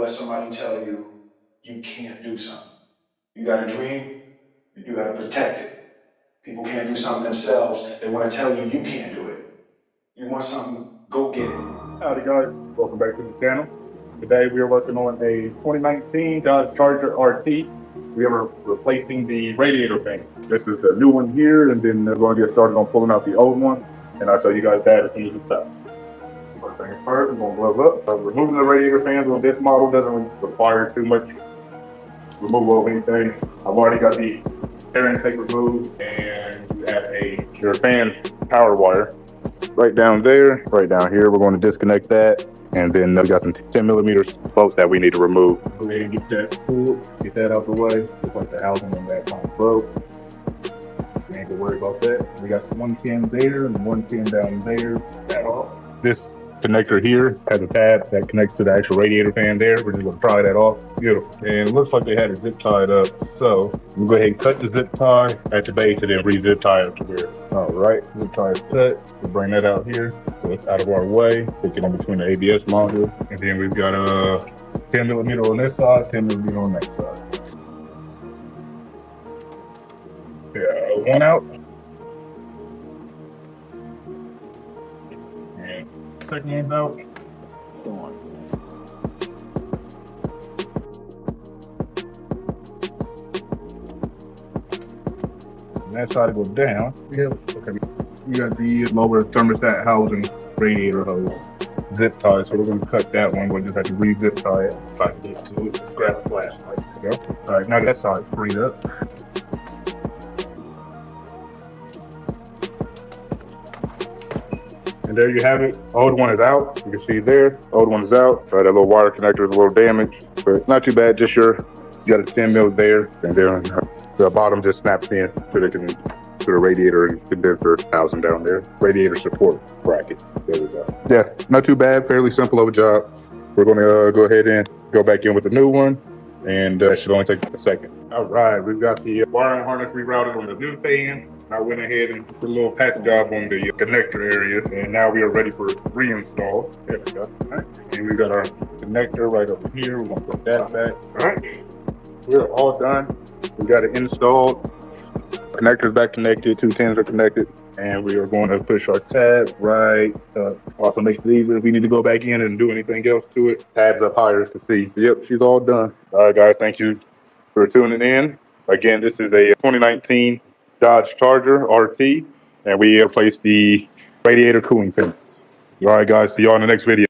let somebody tell you you can't do something. You got a dream, you got to protect it. People can't do something themselves. They want to tell you you can't do it. You want something, go get it. Howdy guys, welcome back to the channel. Today we are working on a 2019 Dodge Charger RT. We are replacing the radiator fan. This is the new one here, and then we're going to get started on pulling out the old one, and I'll show you guys that as soon as it's up. First things first, we're going to glove up. Removing the radiator fans on this model doesn't require too much removal of anything. I've already got the air intake removed, and you have your fan power wire right down there, right down here. We're going to disconnect that, and then we got some 10mm bolts that we need to remove. Go ahead and get that pulled, get that out the way. Looks like the housing on that kind of broke. We ain't gonna worry about that. We got one pin there and one pin down there. That off. This connector here has a tab that connects to the actual radiator fan there. We're just gonna pry that off. Beautiful. And it looks like they had it zip tied up. So we'll go ahead and cut the zip tie at the base and then re-zip tie it to where. All right, zip tie is cut. We'll bring that out here so it's out of our way. Stick it in between the ABS module. And then we've got a 10mm on this side, 10mm on that side. Yeah, one out. And second one's out. And that side will go down. Yep. Okay. We got the lower thermostat housing radiator hose zip tie, so we're going to cut that one. We'll just have to re-zip tie it. If I can get to it, grab a flashlight. There we go. All right, now that side's freed up. And there you have it. Old one is out. You can see there. Old one is out. That little wire connector is a little damaged, but not too bad. Just you got a 10mm there, and then the bottom just snaps in to the radiator and condenser housing down there. Radiator support bracket. There we go. Yeah, not too bad. Fairly simple of a job. We're going to go ahead and go back in with the new one, and that should only take a second. All right, we've got the wiring harness rerouted on the new fan. I went ahead and put a little patch job on the connector area, and now we are ready for reinstall. There we go. All right. And we got our connector right over here. We're gonna put that back. All right, we're all done. We got it installed. Connector's back connected, two pins are connected, and we are going to push our tab right up. Also makes it easier if we need to go back in and do anything else to it. Tabs up higher to see. Yep, she's all done. All right, guys, thank you for tuning in. Again, this is a 2019 Dodge Charger RT, and we replaced the radiator cooling fans. All right, guys, see you all in the next video.